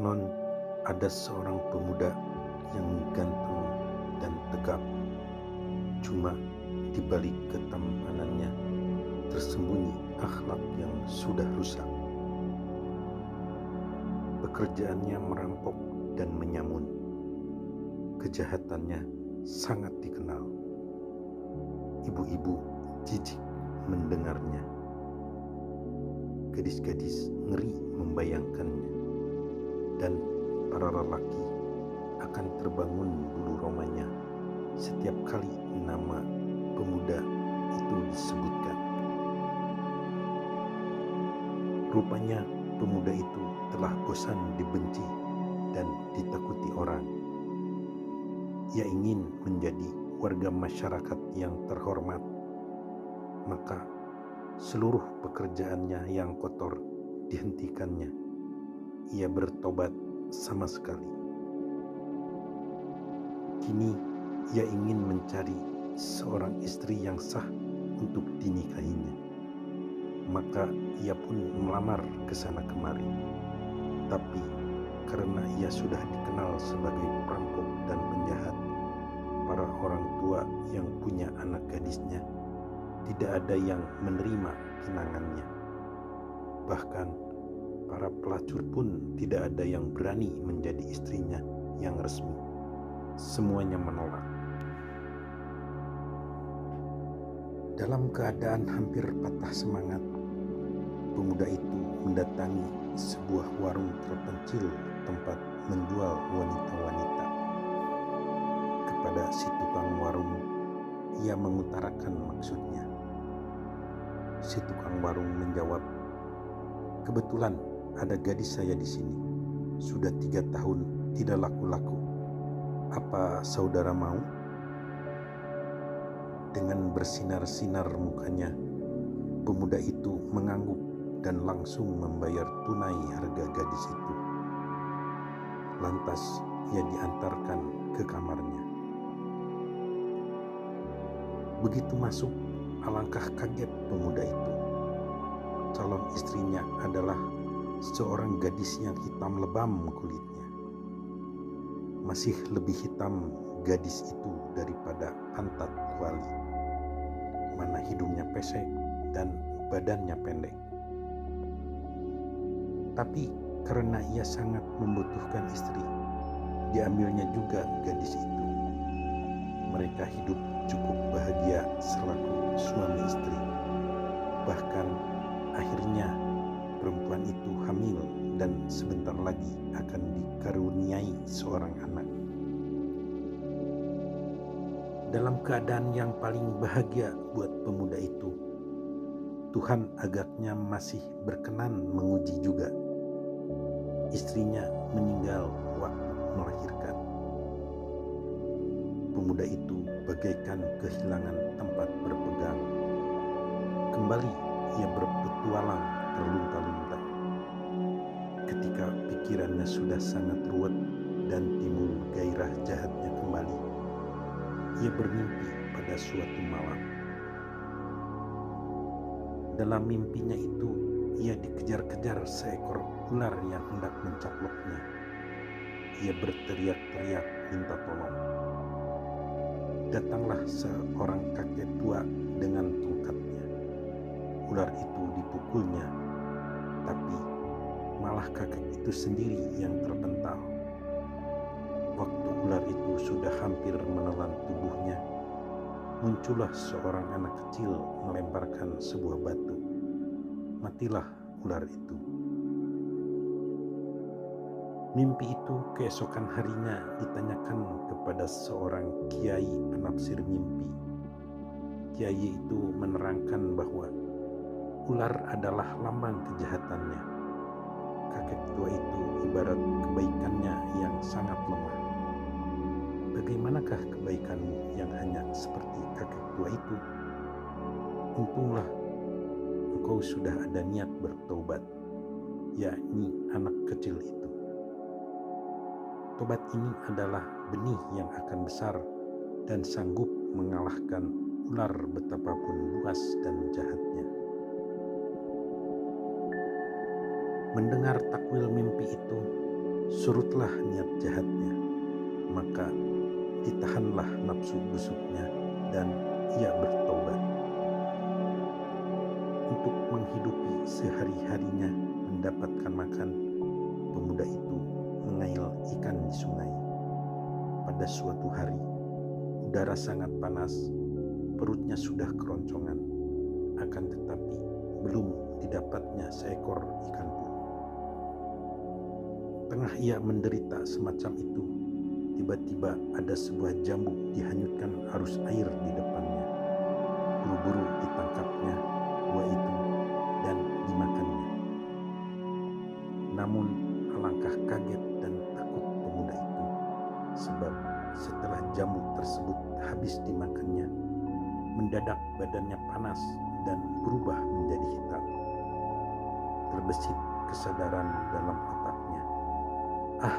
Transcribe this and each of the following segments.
Konon ada seorang pemuda yang ganteng dan tegap. Cuma di balik ketampanannya tersembunyi akhlak yang sudah rusak. Pekerjaannya merampok dan menyamun. Kejahatannya sangat dikenal. Ibu-ibu jijik mendengarnya. Gadis-gadis ngeri membayangkannya. Dan para lelaki akan terbangun bulu romanya setiap kali nama pemuda itu disebutkan. Rupanya pemuda itu telah bosan dibenci dan ditakuti orang. Ia ingin menjadi warga masyarakat yang terhormat. Maka seluruh pekerjaannya yang kotor dihentikannya. Ia bertobat sama sekali. Kini ia ingin mencari seorang istri yang sah untuk dinikahinya. Maka ia pun melamar ke sana kemari. Tapi karena ia sudah dikenal sebagai perampok dan penjahat, para orang tua yang punya anak gadisnya tidak ada yang menerima tunangannya. Bahkan para pelacur pun tidak ada yang berani menjadi istrinya yang resmi. Semuanya menolak. Dalam keadaan hampir patah semangat, pemuda itu mendatangi sebuah warung terpencil tempat menjual wanita-wanita. Kepada si tukang warung, ia mengutarakan maksudnya. Si tukang warung menjawab, "Kebetulan ada gadis saya di sini. Sudah 3 tahun tidak laku-laku. Apa saudara mau?" Dengan bersinar-sinar mukanya, pemuda itu mengangguk dan langsung membayar tunai harga gadis itu. Lantas ia diantarkan ke kamarnya. Begitu masuk, alangkah kaget pemuda itu. Calon istrinya adalah seorang gadis yang hitam lebam kulitnya. Masih lebih hitam gadis itu daripada pantat kuali. Mana hidungnya pesek dan badannya pendek. Tapi karena ia sangat membutuhkan istri, diambilnya juga gadis itu. Mereka hidup cukup bahagia selaku suami istri. Bahkan akhirnya perempuan itu hamil dan sebentar lagi akan dikaruniai seorang anak. Dalam keadaan yang paling bahagia buat pemuda itu, Tuhan agaknya masih berkenan menguji juga. Istrinya meninggal waktu melahirkan. Pemuda itu bagaikan kehilangan tempat berpegang. Kembali ia berpetualang terlunta-lunta. Ketika pikirannya sudah sangat ruwet dan timbul gairah jahatnya kembali, ia bermimpi pada suatu malam. Dalam mimpinya itu, ia dikejar-kejar seekor ular yang hendak mencaploknya. Ia berteriak-teriak minta tolong. Datanglah seorang kakek tua dengan tongkatnya. Ular itu dipukulnya, tapi malah kakek itu sendiri yang terpental. Waktu ular itu sudah hampir menelan tubuhnya, muncullah seorang anak kecil melemparkan sebuah batu. Matilah ular itu. Mimpi itu keesokan harinya ditanyakan kepada seorang kiai penafsir mimpi. Kiai itu menerangkan bahwa ular adalah lambang kejahatannya. Kakek tua itu ibarat kebaikannya yang sangat lemah. Bagaimanakah kebaikanmu yang hanya seperti kakek tua itu? Untunglah engkau sudah ada niat bertobat, yakni anak kecil itu. Tobat ini adalah benih yang akan besar dan sanggup mengalahkan ular betapapun buas dan jahatnya. Mendengar takwil mimpi itu, surutlah niat jahatnya, maka ditahanlah nafsu busuknya dan ia bertobat. Untuk menghidupi sehari-harinya mendapatkan makan, pemuda itu mengail ikan di sungai. Pada suatu hari, udara sangat panas, perutnya sudah keroncongan, akan tetapi belum didapatnya seekor ikan pun. Tengah ia menderita semacam itu, tiba-tiba ada sebuah jambu dihanyutkan arus air di depannya. Buru-buru ditangkapnya buah itu dan dimakannya. Namun alangkah kaget dan takut pemuda itu, sebab setelah jambu tersebut habis dimakannya, mendadak badannya panas dan berubah menjadi hitam. Terbesit kesadaran dalam otaknya. Ah,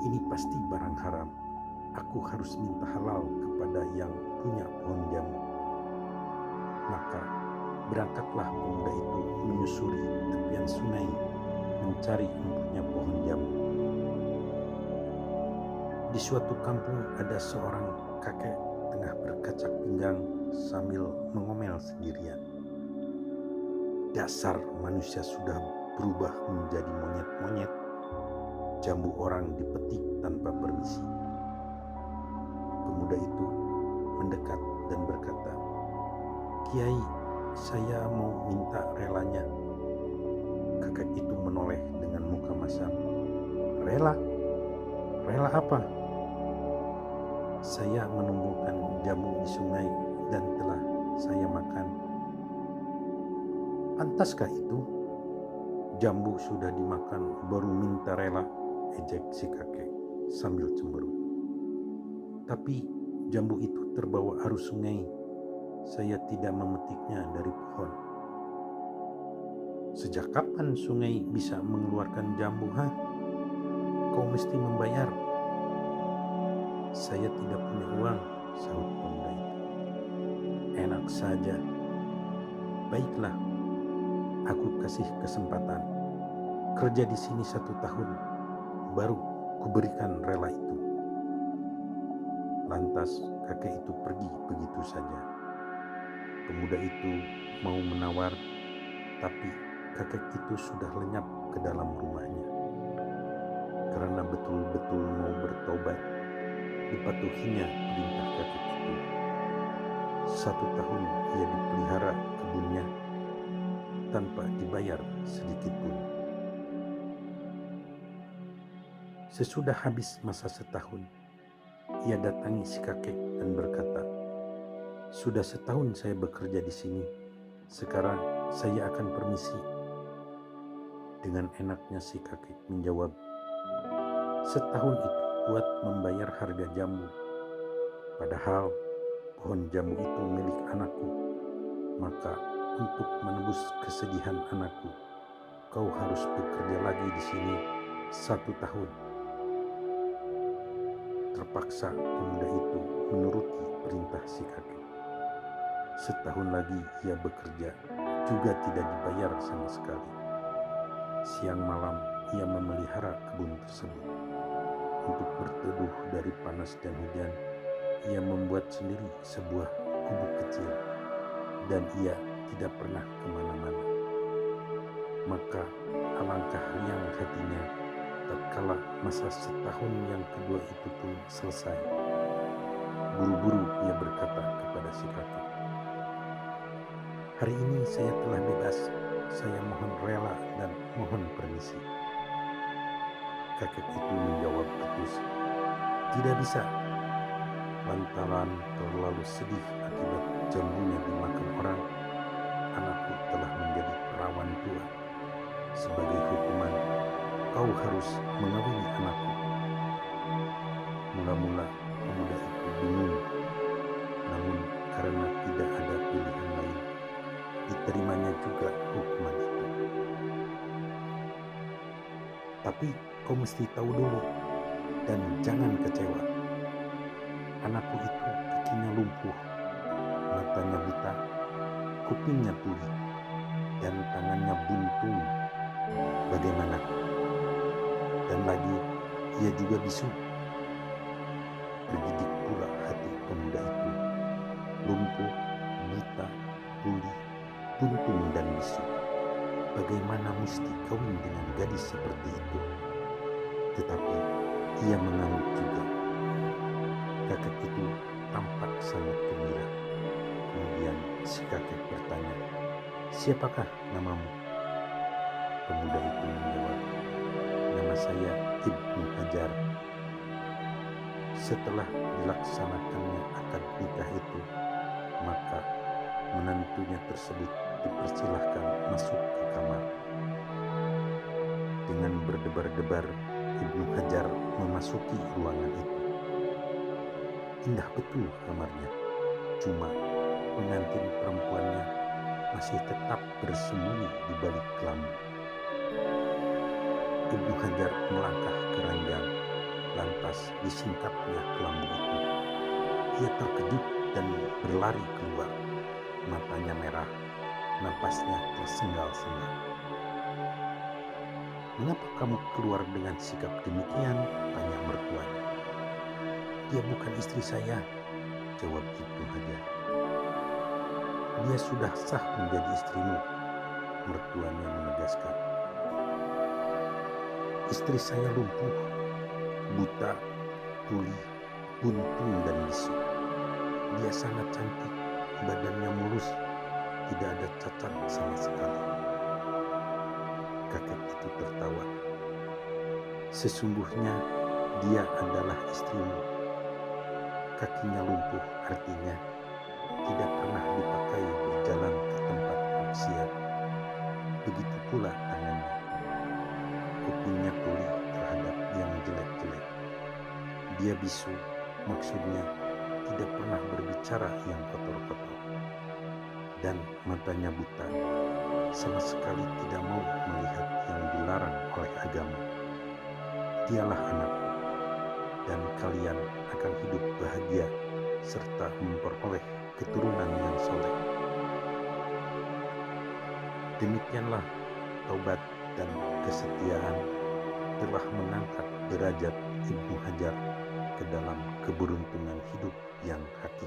ini pasti barang haram. Aku harus minta halal kepada yang punya pohon jamu. Maka berangkatlah pemuda itu menyusuri tepian sungai mencari empunya pohon jamu. Di suatu kampung ada seorang kakek tengah berkacak pinggang sambil mengomel sendirian. Dasar manusia sudah berubah menjadi monyet-monyet. Jambu orang dipetik tanpa permisi. Pemuda itu mendekat dan berkata, "Kiai, saya mau minta relanya." Kakek itu menoleh dengan muka masam. "Rela? Rela apa?" "Saya menumbuhkan jambu di sungai dan telah saya makan." "Pantaskah itu? Jambu sudah dimakan baru minta rela," ejek si kakek sambil cemberut. "Tapi jambu itu terbawa arus sungai. Saya tidak memetiknya dari pohon." "Sejak kapan sungai bisa mengeluarkan jambu, ha? Kau mesti membayar." "Saya tidak punya uang," sahut pemuda itu. "Enak saja. Baiklah, aku kasih kesempatan. Kerja di sini 1 tahun, baru kuberikan rela itu." Lantas kakek itu pergi begitu saja. Pemuda itu mau menawar, tapi kakek itu sudah lenyap ke dalam rumahnya. Karena betul-betul mau bertobat, dipatuhinya perintah kakek itu. 1 tahun ia dipelihara kebunnya tanpa dibayar sedikit pun. Sesudah habis masa setahun, ia datangi si kakek dan berkata, "Sudah setahun saya bekerja di sini. Sekarang saya akan permisi." Dengan enaknya si kakek menjawab, "Setahun itu buat membayar harga jambu. Padahal pohon jambu itu milik anakku. Maka untuk menebus kesedihan anakku, kau harus bekerja lagi di sini 1 tahun." Terpaksa pemuda itu menuruti perintah si kakek. Setahun lagi ia bekerja, juga tidak dibayar sama sekali. Siang malam ia memelihara kebun tersebut. Untuk berteduh dari panas dan hujan, ia membuat sendiri sebuah gubuk kecil, dan ia tidak pernah kemana-mana. Maka alangkah riang hatinya tatkala masa setahun yang kedua itu pun selesai. Buru-buru ia berkata kepada si kakek, "Hari ini saya telah bebas. Saya mohon rela dan mohon permisi." Kakek itu menjawab ketus, "Tidak bisa. Lantaran terlalu sedih akibat jambunya dimakan orang, anakku telah menjadi perawan tua. Sebagai hukuman, kau harus mengawini anakku." Mula-mula pemuda itu bingung, namun karena tidak ada pilihan lain, diterimanya juga hukuman itu. "Tapi kau mesti tahu dulu dan jangan kecewa. Anakku itu kakinya lumpuh, matanya buta, kupingnya tuli, dan tangannya buntung. Bagaimana?" Dan lagi ia juga bisu. Bergidik pula hati pemuda itu, lumpuh, buta, tuli, buntung dan bisu. Bagaimana mesti kawin dengan gadis seperti itu? Tetapi ia mengangguk juga. Kakek itu tampak sangat gembira. Kemudian si kakek bertanya, "Siapakah namamu?" Pemuda itu menjawab, "Nama saya Ibnu Hajar." Setelah dilaksanakannya akad nikah itu, maka menantunya tersebut dipersilahkan masuk ke kamar. Dengan berdebar-debar, Ibnu Hajar memasuki ruangan itu. Indah betul kamarnya, cuma pengantin perempuannya masih tetap bersembunyi di balik kelambu. Ibnu Hajar melangkah ke ranjang, lantas disingkapnya kelambu itu. Ia terkejut dan berlari keluar. Matanya merah, napasnya tersengal-sengal. "Mengapa kamu keluar dengan sikap demikian?" tanya mertuanya. "Dia bukan istri saya," jawab Ibnu Hajar. "Dia sudah sah menjadi istrimu," mertuanya menegaskan. "Istri saya lumpuh, buta, tuli, buntung dan bisu. Dia sangat cantik, badannya mulus, tidak ada cacat sama sekali." Kakek itu tertawa. "Sesungguhnya dia adalah istrimu. Kakinya lumpuh, artinya tidak pernah dipakai berjalan ke tempat maksiat. Begitu pula tangannya. Kupingnya tuli terhadap yang jelek-jelek. Dia bisu, maksudnya tidak pernah berbicara yang kotor-kotor. Dan matanya buta, sama sekali tidak mau melihat yang dilarang oleh agama. Dialah anakku, dan kalian akan hidup bahagia serta memperoleh keturunan yang soleh." Demikianlah taubat dan kesetiaan telah mengangkat derajat Ibnu Hajar ke dalam keberuntungan hidup yang hakiki.